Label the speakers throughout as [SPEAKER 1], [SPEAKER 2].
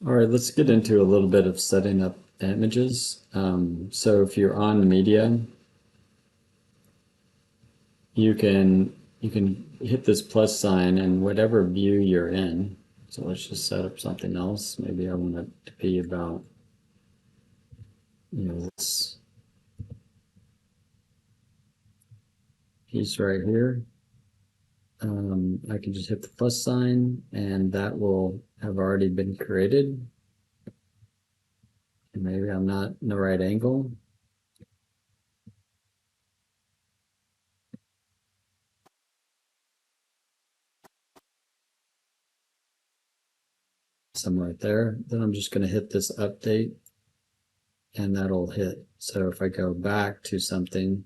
[SPEAKER 1] All right, let's get into a little bit of setting up images. So if you're on media, you can hit this plus sign in whatever view you're in. So let's just set up something else. Maybe I want it to be about, this piece right here. I can just hit the plus sign and that will have already been created. And maybe I'm not in the right angle. Somewhere right there. Then I'm just going to hit this update and that'll hit. So if I go back to something,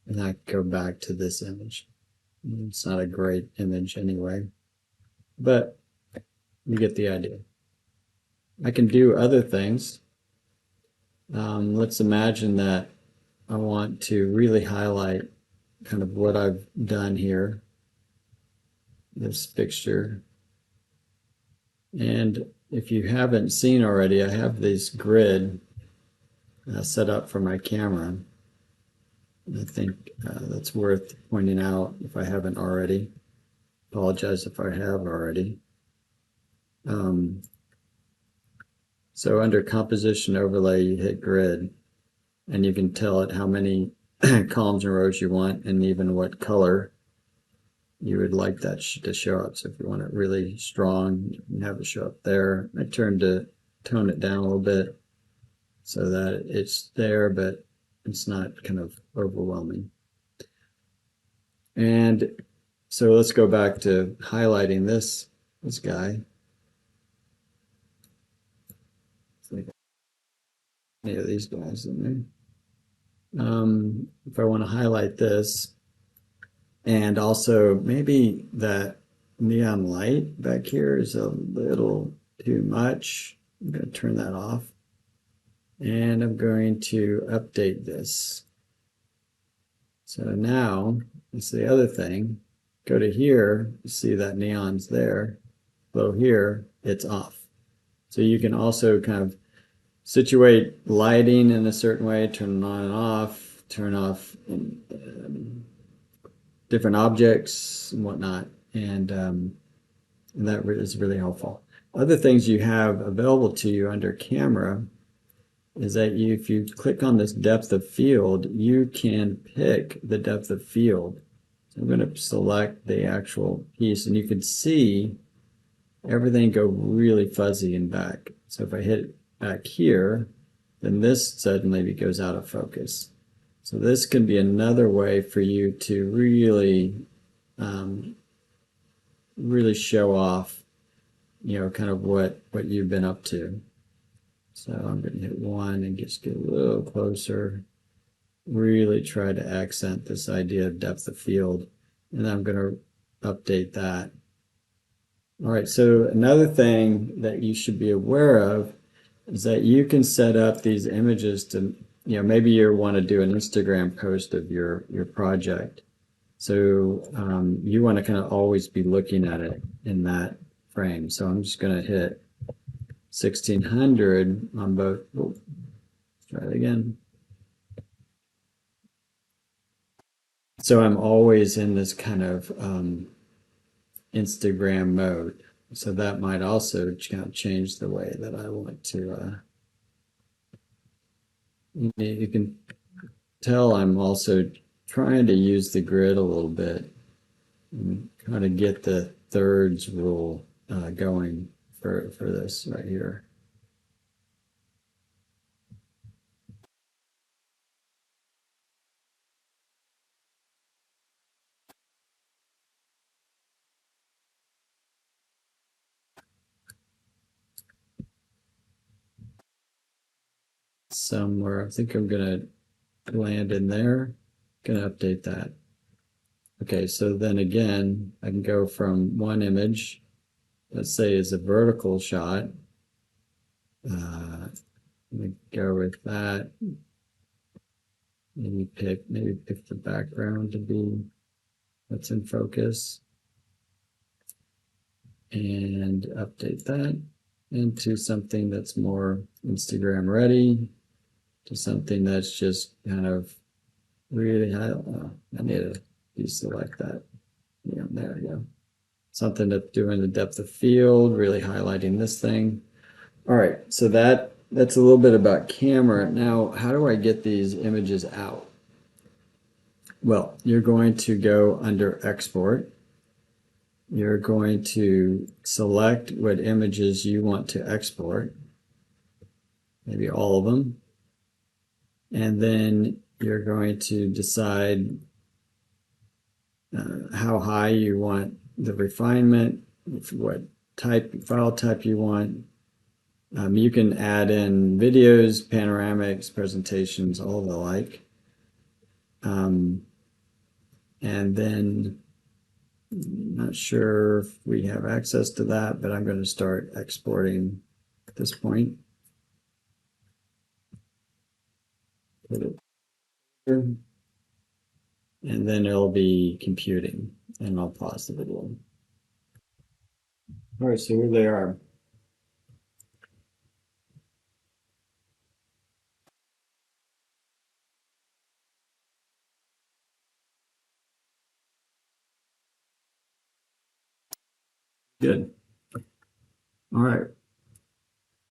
[SPEAKER 1] and I go back to this image. It's not a great image anyway, but you get the idea. I can do other things. Let's imagine that I want to really highlight kind of what I've done here, this fixture. And if you haven't seen already, I have this grid set up for my camera. I think that's worth pointing out if I haven't already. Apologize if I have already. So under composition overlay, you hit grid and you can tell it how many columns and rows you want and even what color you would like that to show up. So if you want it really strong, you can have it show up there. I tone it down a little bit so that it's there, but it's not kind of overwhelming. And so let's go back to highlighting this guy. Any of these guys in there. If I want to highlight this, and also maybe that neon light back here is a little too much. I'm going to turn that off. And I'm going to update this. So now, it's the other thing. Go to here, you see that neon's there. Go here, it's off. So you can also kind of situate lighting in a certain way, turn it on and off, turn off different objects and whatnot. And that is really helpful. Other things you have available to you under camera is that if you click on this depth of field, you can pick the depth of field. So I'm going to select the actual piece and you can see everything go really fuzzy and back. So if I hit back here, then this suddenly goes out of focus. So this can be another way for you to really, really show off, kind of what you've been up to. So I'm going to hit 1 and just get a little closer. Really try to accent this idea of depth of field. And I'm going to update that. All right, so another thing that you should be aware of is that you can set up these images to, maybe you want to do an Instagram post of your project. So you want to kind of always be looking at it in that frame. So I'm just going to hit 1600 on both. Oh, try it again. So I'm always in this kind of Instagram mode. So that might also kind of change the way that I want to. You can tell I'm also trying to use the grid a little bit and kind of get the thirds rule going for this right here. Somewhere, I think I'm gonna land in there. Gonna update that. Okay, so then again, I can go from one image, let's say is a vertical shot. Let me go with that. Maybe pick the background to be what's in focus. and update that into something that's more Instagram ready, to something that's just kind of really high. I need to deselect that. Yeah, there we go. Something that's doing the depth of field, really highlighting this thing. All right, so that's a little bit about camera. Now, how do I get these images out? Well, you're going to go under Export. You're going to select what images you want to export, maybe all of them. And then you're going to decide how high you want the refinement, what file type you want. You can add in videos, panoramics, presentations, all the like. And then I'm not sure if we have access to that, but I'm going to start exporting at this point. Put it here. And then it'll be computing, and I'll pause the video. All right, so here they are. Good. All right.